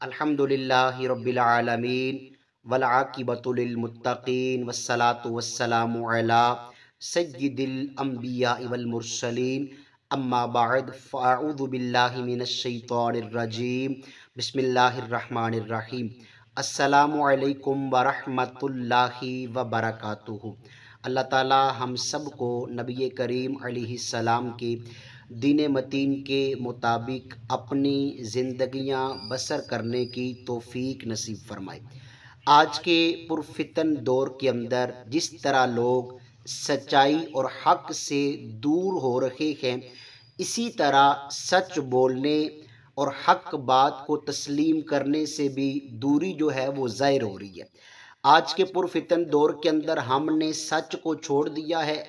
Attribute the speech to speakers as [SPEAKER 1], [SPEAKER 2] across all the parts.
[SPEAKER 1] अल्हम्दुलिल्लाहि रब्बिल आलमीन वल आकिबतु लिल मुत्तकीन वस्सलातु वस्सलामु अला सय्यिदिल अंबिया वल मुरसलीन अम्मा बाद फ़अऊज़ु बिल्लाहि मिनश शैतानिर रजीम बिस्मिल्लाहिर रहमानिर रहीम अस्सलामु अलैकुम व रहमतुल्लाहि व बरकातुहू। अल्लाह ताला हम सब को नबी करीम अलैहिस्सलाम के दीन मतीन के मुताबिक अपनी ज़िंदगियां बसर करने की तौफीक नसीब फरमाए। आज के पुरफितन दौर के अंदर जिस तरह लोग सच्चाई और हक से दूर हो रहे हैं, इसी तरह सच बोलने और हक बात को तस्लीम करने से भी दूरी जो है वो ज़ाहिर हो रही है। आज के पुरफितन दौर के अंदर हमने सच को छोड़ दिया है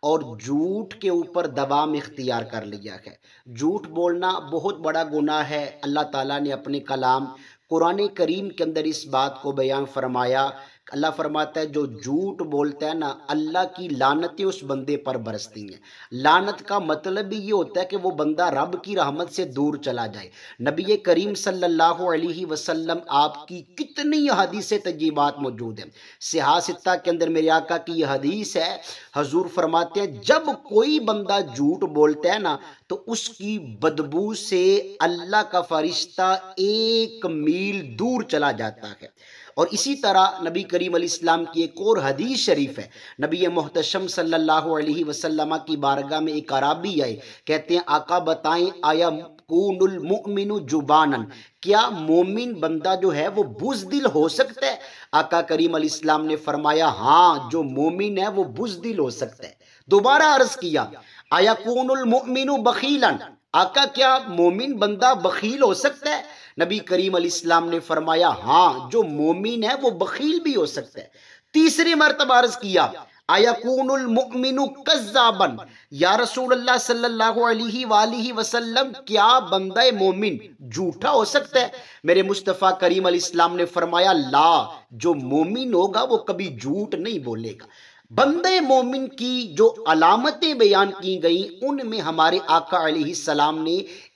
[SPEAKER 1] और झूठ के ऊपर दबाम इख्तियार कर लिया है। झूठ बोलना बहुत बड़ा गुनाह है। अल्लाह ताला ने अपने कलाम कुरान करीम के अंदर इस बात को बयान फरमाया। अल्लाह फरमाता है जो झूठ बोलता है ना, अल्लाह की लानतें उस बंदे पर बरसती हैं। लानत का मतलब भी ये होता है कि वो बंदा रब की रहमत से दूर चला जाए। नबी करीम सल्लल्लाहु अलैहि वसल्लम आपकी कितनी हदीसें तजीबात मौजूद हैं। सियासता के अंदर मेरे आका की यह हदीस है, हजूर फरमाते हैं जब कोई बंदा झूठ बोलता है ना, तो उसकी बदबू से अल्लाह का फरिश्ता 1 मील दूर चला जाता है। और इसी तरह नबी करीम अलैहिस्सलाम की एक और हदीस शरीफ है। नबी मोहतशम सल्लल्लाहु अलैहि वसल्लम की बारगाह में एक अराबी आए, कहते हैं आका बताएं आया कूनुल मुमिनु जुबानन, क्या मोमिन बंदा जो है वो बुज़दिल हो सकता है? आका करीम अलैहिस्सलाम ने फरमाया हाँ, जो मोमिन है वो बुज़दिल हो सकता है। दोबारा अर्ज किया आया कूनुल मुमिनु बखीलन, आका क्या मोमिन बंदा बखील हो सकता है? नबी करीम अलैहिस्सलाम ने फरमाया हाँ, जो मोमिन है वो बखील भी हो सकता है। तीसरी मर्तबा अर्ज किया आयकूनुल मुमिनु कज़्ज़ाबन, या रसूलल्लाह सल्लल्लाहु अलैहि वसल्लम क्या बंदा मोमिन झूठा हो सकता है? मेरे मुस्तफ़ा करीम अलैहिस्सलाम ने फरमाया ला, जो मोमिन होगा वो कभी झूठ नहीं बोलेगा। बंदे मोमिन की जो अलामतें बयान की गई, उनमें हमारे आका अलैहिस्सलाम ने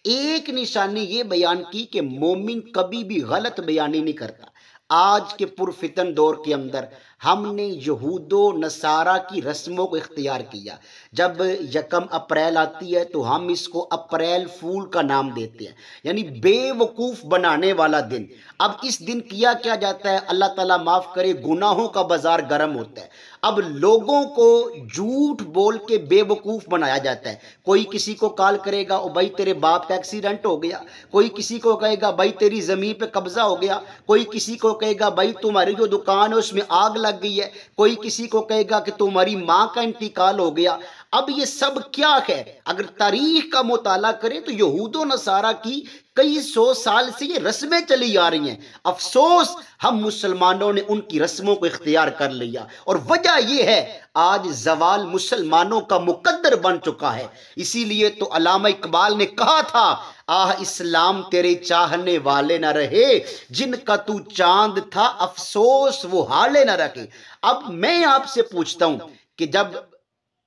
[SPEAKER 1] एक निशानी ये बयान की कि मोमिन कभी भी गलत बयानी नहीं करता। आज के पुरफितन दौर के अंदर हमने यहूदो नसारा की रस्मों को इख्तियार किया। जब 1 अप्रैल आती है तो हम इसको अप्रैल फूल का नाम देते हैं, यानी बेवकूफ़ बनाने वाला दिन। अब इस दिन किया क्या जाता है, अल्लाह ताला माफ़ करे, गुनाहों का बाजार गर्म होता है। अब लोगों को झूठ बोल के बेवकूफ़ बनाया जाता है। कोई किसी को कॉल करेगा ओ भाई तेरे बाप का एक्सीडेंट हो गया, कोई किसी को कहेगा भाई तेरी ज़मीन पे कब्जा हो गया, कोई किसी को कहेगा भाई तुम्हारी जो दुकान है उसमें आग लग गई है, कोई किसी को कहेगा कि तुम्हारी माँ का इंतकाल हो गया। अब ये सब क्या है? अगर तारीख का मुताला करें तो यहूदो नसारा की कई 100 साल से ये रस्में चली आ रही हैं। अफसोस हम मुसलमानों ने उनकी रस्मों को इख्तियार कर लिया, और वजह यह है आज जवाल मुसलमानों का मुकद्दर बन चुका है। इसीलिए तो अल्लामा इकबाल ने कहा था आह इस्लाम तेरे चाहने वाले न रहे, जिनका तू चांद था अफसोस वो हाले न रखे। अब मैं आपसे पूछता हूं कि जब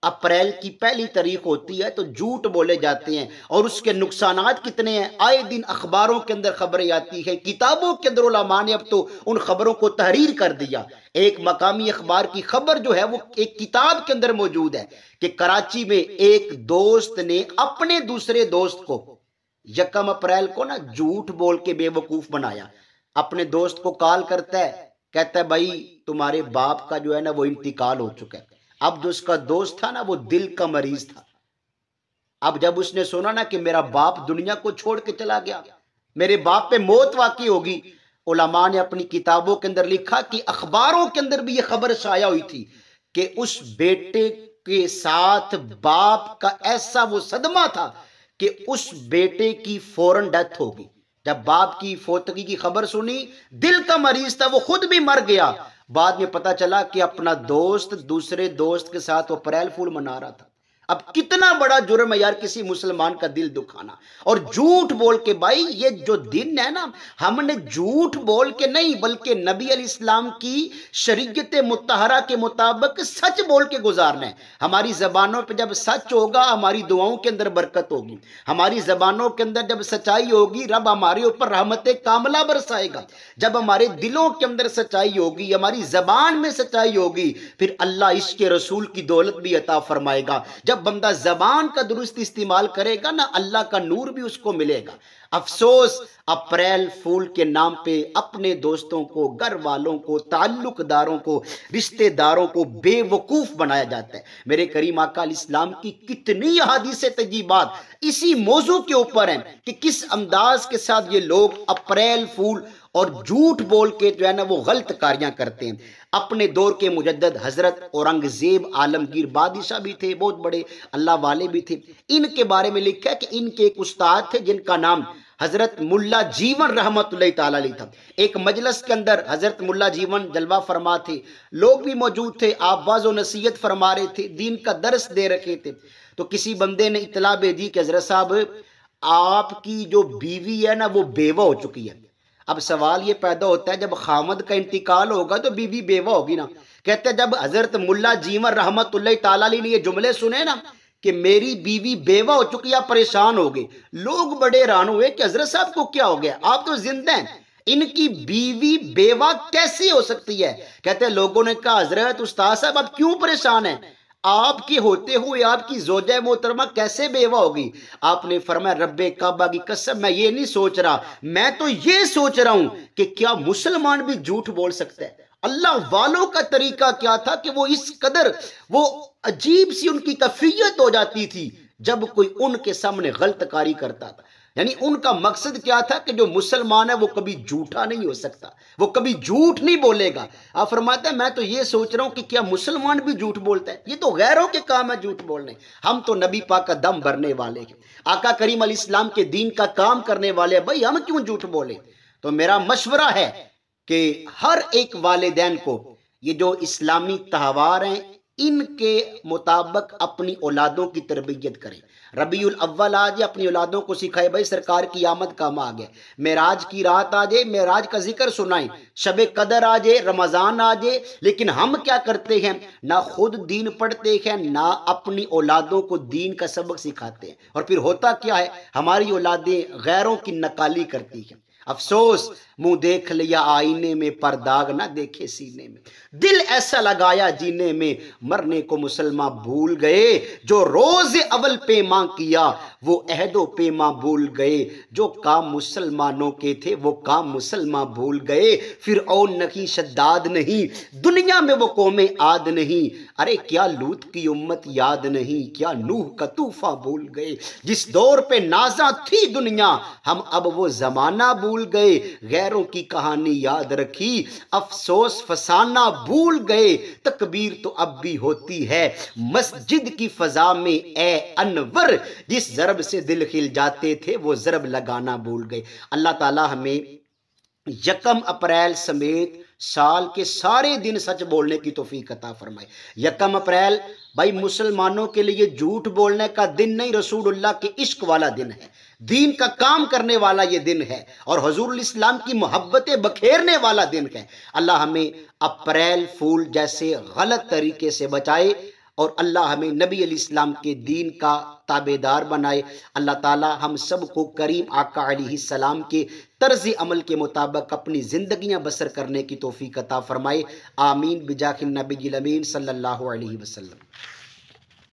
[SPEAKER 1] अप्रैल की 1 तारीख होती है तो झूठ बोले जाते हैं, और उसके नुकसानात कितने हैं। आए दिन अखबारों के अंदर खबरें आती हैं, किताबों के अंदर उलमा ने अब तो उन खबरों को तहरीर कर दिया। एक मकामी अखबार की खबर जो है वो एक किताब के अंदर मौजूद है कि कराची में एक दोस्त ने अपने दूसरे दोस्त को 1 अप्रैल को ना झूठ बोल के बेवकूफ बनाया। अपने दोस्त को कॉल करता है, कहता है भाई तुम्हारे बाप का जो है ना वो इंतकाल हो चुका है। अब जो उसका दोस्त था ना वो दिल का मरीज था। अब जब उसने सुना ना कि मेरा बाप दुनिया को छोड़ के चला गया, मेरे बाप पे मौत वाकई होगी, उलमा ने अपनी किताबों के अंदर लिखा कि अखबारों के अंदर भी ये खबर शाया हुई थी कि उस बेटे के साथ बाप का ऐसा वो सदमा था कि उस बेटे की फौरन डेथ होगी। जब बाप की फौतगी की खबर सुनी, दिल का मरीज था, वो खुद भी मर गया। बाद में पता चला कि अपना दोस्त दूसरे दोस्त के साथ अप्रैल फूल मना रहा था। अब कितना बड़ा जुर्म है यार किसी मुसलमान का दिल दुखाना। और झूठ बोल के भाई ये जो दिन है ना, हमने झूठ बोल के नहीं बल्कि नबी अलैहिस्सलाम की शरीयत मुत्तहरा के मुताबिक सच बोल के गुजारना है। हमारी जबानों पे जब सच होगा हमारी दुआओं के अंदर बरकत होगी। हमारी जबानों के अंदर जब सच्चाई होगी रब हमारे ऊपर रहमत कामला बरसाएगा। जब हमारे दिलों के अंदर सच्चाई होगी, हमारी जबान में सच्चाई होगी, फिर अल्लाह इसके रसूल की दौलत भी अता फरमाएगा। जब बंदा जबान का दुरुस्त इस्तेमाल करेगा ना, अल्लाह का नूर भी उसको मिलेगा। अफसोस अप्रैल फूल के नाम पे अपने दोस्तों को, घर वालों को, ताल्लुकदारों को, रिश्तेदारों को बेवकूफ बनाया जाता है। मेरे करीम आका अलैहिस्सलाम की कितनी हदीसें तजीबात इसी मौजू के ऊपर हैं कि किस अंदाज के साथ ये लोग अप्रैल फूल और झूठ बोल के जो है ना वो गलत कारियां करते हैं। अपने दौर के मुजद्दद हजरत औरंगजेब आलमगीर बादशाह भी थे, बहुत बड़े अल्लाह वाले भी थे। इनके बारे में लिखा है कि इनके एक उस्ताद थे जिनका नाम हजरत मुल्ला जीवन रहमतुल्लाह ताला अलैह था। एक मजलिस के अंदर हजरत मुल्ला जीवन जलवा फरमा थे, लोग भी मौजूद थे, आप वाज़ो नसीहत फरमा रहे थे, दीन का दर्स दे रखे थे। तो किसी बंदे ने इतला भेजी कि हजरत साहब आपकी जो बीवी है ना वो बेवा हो चुकी है। अब सवाल ये पैदा होता है जब खामद का इंतकाल होगा तो बीवी बेवा होगी ना। कहते हैं जब हजरत मुल्ला जीवन रहमतुल्लाह ताला अलैह ने ये जुमले सुने ना कि मेरी बीवी बेवा हो चुकी, आप परेशान हो गए। लोग बड़े हैरान हुए कि हजरत साहब को क्या हो गया, आप तो जिंदा हैं, इनकी बीवी बेवा कैसे हो सकती है। कहते हैं लोगों ने कहा हजरत उस्ताद साहब आप क्यों परेशान हैं, आपके होते हुए आपकी जोजा मोहतरमा कैसे बेवा होगी। आपने फरमाया रब्बे काबा की कसम मैं ये नहीं सोच रहा, मैं तो ये सोच रहा हूं कि क्या मुसलमान भी झूठ बोल सकता है। अल्लाह वालों का तरीका क्या था कि वो इस कदर वो अजीब सी उनकी कैफियत हो जाती थी जब कोई उनके सामने गलत कारी करता था। यानी उनका मकसद क्या था कि जो मुसलमान है वो कभी झूठा नहीं हो सकता, वो कभी झूठ नहीं बोलेगा। आप फरमाते हैं मैं तो ये सोच रहा हूं कि क्या मुसलमान भी झूठ बोलता है, ये तो गैरों के काम है झूठ बोलने, हम तो नबी पाक का दम भरने वाले हैं, आका करीम अलैहिस्सलाम के दीन का काम करने वाले हैं, भाई हम क्यों झूठ बोले। तो मेरा मशवरा है कि हर एक वालिदैन को ये जो इस्लामी त्योहार हैं इनके मुताबिक अपनी औलादों की तरबियत करें। रबीउल अव्वल आ जाए अपनी औलादों को सिखाए भाई सरकार की आमद कम आ गया, मेराज की रात आ जाए मेराज का जिक्र सुनाएं, शबे कदर आ जाए, रमजान आ जाए, लेकिन हम क्या करते हैं ना खुद दीन पढ़ते हैं ना अपनी औलादों को दीन का सबक सिखाते हैं। और फिर होता क्या है हमारी औलादें गैरों की नकाली करती हैं। अफसोस मुंह देख लिया आईने में पर दाग ना देखे सीने में, दिल ऐसा लगाया जीने में मरने को मुसलमान भूल गए, जो रोज अवल पेमा किया वो अहदो पेमा भूल गए, जो काम मुसलमानों के थे वो काम मुसलमान भूल गए, फिर और नहीं शद्दाद नहीं दुनिया में वो कौमे आद नहीं, अरे क्या लूत की उम्मत याद नहीं, क्या नूह का तूफा भूल गए, जिस दौर पे नाजा थी दुनिया हम अब वो जमाना भूल गए, गैरों की कहानी याद रखी अफसोस फसाना भूल गए, तकबीर तो अब भी होती है मस्जिद की फजा में ए अनवर, जिस जरब से दिल खिल जाते थे वो जरब लगाना भूल गए। अल्लाह ताला हमें 1 अप्रैल समेत साल के सारे दिन सच बोलने की तौफीक अता फरमाए। 1 अप्रैल भाई मुसलमानों के लिए झूठ बोलने का दिन नहीं, रसूलुल्लाह के इश्क वाला दिन है, दीन का काम करने वाला ये दिन है और हुजूरुल इस्लाम की मोहब्बतें बखेरने वाला दिन है। अल्लाह हमें अप्रैल फूल जैसे गलत तरीके से बचाए और अल्लाह हमें नबी अलैहिस्सलाम के दीन का ताबेदार बनाए। अल्लाह ताला हम सब को करीम आका अलैहिस्सलाम के तर्ज अमल के मुताबिक अपनी ज़िंदगियां बसर करने की तौफीक अता फरमाए। आमीन बिजाहिन नबील अमीन सल्लल्लाहु अलैहि वसल्लम।